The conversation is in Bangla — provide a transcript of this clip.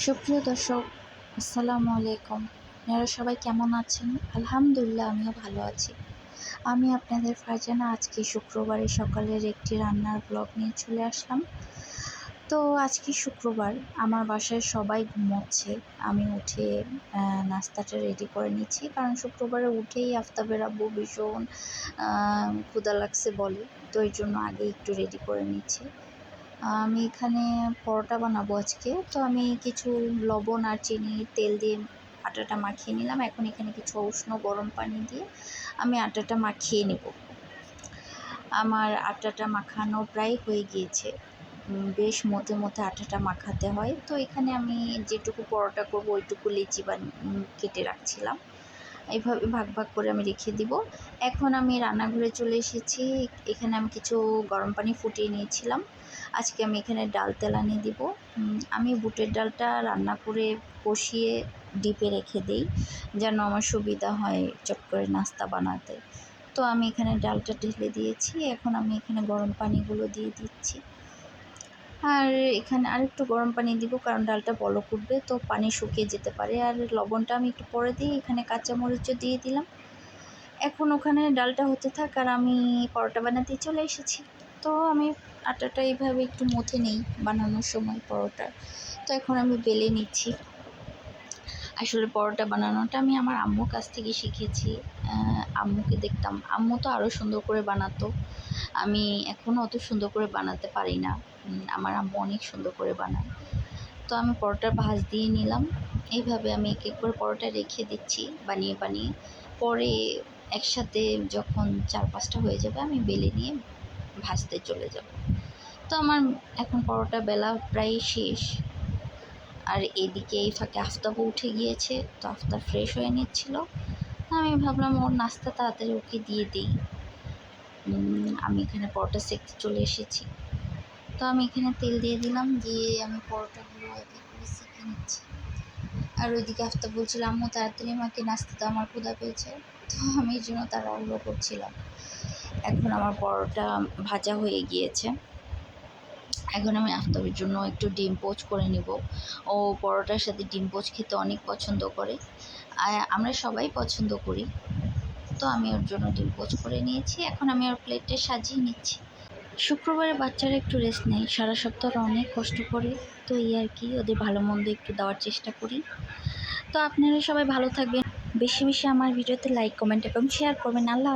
সুপ্রিয় দর্শক, আসসালামু আলাইকুম। আপনারা সবাই কেমন আছেন? আলহামদুলিল্লাহ, আমিও ভালো আছি। আমি আপনাদের ফারজানা আজকে শুক্রবারের সকালের একটি রান্নার ব্লগ নিয়ে চলে আসলাম। তো আজকে শুক্রবার, আমার বাসায় সবাই ঘুমোচ্ছে। আমি উঠে নাস্তাটা রেডি করে নিচ্ছি, কারণ শুক্রবারে উঠেই আফতাবের আব্বু ভীষণ ক্ষুধা লাগছে বলে, তো এই জন্য আগে একটু রেডি করে নিচ্ছি। আমি এখানে পরোটা বানাবো আজকে, তো আমি কিছু লবণ আর চিনি তেল দিয়ে আটাটা মাখিয়ে নিলাম। এখন এখানে কিছু উষ্ণ গরম পানি দিয়ে আমি আটাটা মাখিয়ে নেব। আমার আটাটা মাখানো প্রায় হয়ে গিয়েছে। বেশ মধ্যে মধ্যে আটাটা মাখাতে হয়। তো এখানে আমি যেটুকু পরোটা করব ওইটুকু লেচি কেটে রাখছিলাম। এইভাবে ভাগ ভাগ করে আমি রেখে দিব। এখন আমি রান্নাঘরে চলে এসেছি। এখানে আমি কিছু গরম পানি ফুটিয়ে নিয়েছিলাম। আজকে আমি এখানে ডাল তেলানি দিব। আমি বুটের ডালটা রান্না করে কষিয়ে ডিপে রেখে দিই, যেন আমার সুবিধা হয় চট করে নাস্তা বানাতে। তো আমি এখানে ডালটা ঢেলে দিয়েছি। এখন আমি এখানে গরম পানিগুলো দিয়ে দিচ্ছি। আর এখানে আরেকটু গরম পানি দিব, কারণ ডালটা বলক উঠবে, তো পানি শুকিয়ে যেতে পারে। আর লবণটা আমি একটু পরে দিই। এখানে কাঁচামরিচও দিয়ে দিলাম। এখন ওখানে ডালটা হতে থাক, আর আমি পরোটা বানাতে চলে এসেছি। তো আমি আটাটা এইভাবে একটু মথে নেই বানানোর সময় পরোটা। তো এখন আমি বেলে নিচ্ছি। আসলে পরোটা বানানোটা আমি আমার আম্মুর কাছ থেকে শিখেছি। আম্মুকে দেখতাম, আম্মু তো আরও সুন্দর করে বানাতো। আমি এখনও অত সুন্দর করে বানাতে পারি না। আমার আম্মু অনেক সুন্দর করে বানায়। তো আমি পরোটা ভাঁজ দিয়ে নিলাম। এইভাবে আমি এক এক করে পরোটা রেখে দিচ্ছি বানিয়ে বানিয়ে। পরে একসাথে যখন 4-5টা হয়ে যাবে আমি বেলে নিয়ে ভাজতে চলে যাব। তো আমার এখন পরোটা বেলা প্রায় শেষ। আর এদিকে এই ফাঁকে আফতাবও উঠে গিয়েছে, তো আফতাব ফ্রেশ হয়ে নিচ্ছিল। আমি ভাবলাম ওর নাস্তা তাড়াতাড়ি ওকে দিয়ে দিই। আমি এখানে পরোটা সেঁকতে চলে এসেছি। তো আমি এখানে তেল দিয়ে দিলাম, দিয়ে আমি পরোটাগুলো এক এক করে সেঁকে নিচ্ছি। আর ওইদিকে আফতাব বলছিল, আম্মু তাড়াতাড়ি আমাকে নাস্তা দাও, আমার ক্ষুধা পেয়েছে। তো আমি এই জন্য তাড়াহুড়ো করছিলাম। এখন আমার পরোটা ভাজা হয়ে গিয়েছে। এখন আমি আফতাবের জন্য একটু ডিম পোচ করে নিব। ও পরোটার সাথে ডিম পোচ খেতে অনেক পছন্দ করে। আমরা সবাই পছন্দ করি। তো আমি ওর জন্য ডিম পোচ করে নিয়েছি। এখন আমি ওর প্লেটে সাজিয়ে নিচ্ছি। শুক্রবারে বাচ্চারা একটু রেস্ট নেয়, সারা সপ্তাহ অনেক কষ্ট করে। তো এই আর কি, ওদের ভালো মন্দ একটু দেওয়ার চেষ্টা করি। তো আপনারা সবাই ভালো থাকবেন। বেশি বেশি আমার ভিডিওতে লাইক, কমেন্ট এবং শেয়ার করবেন। আল্লাহ।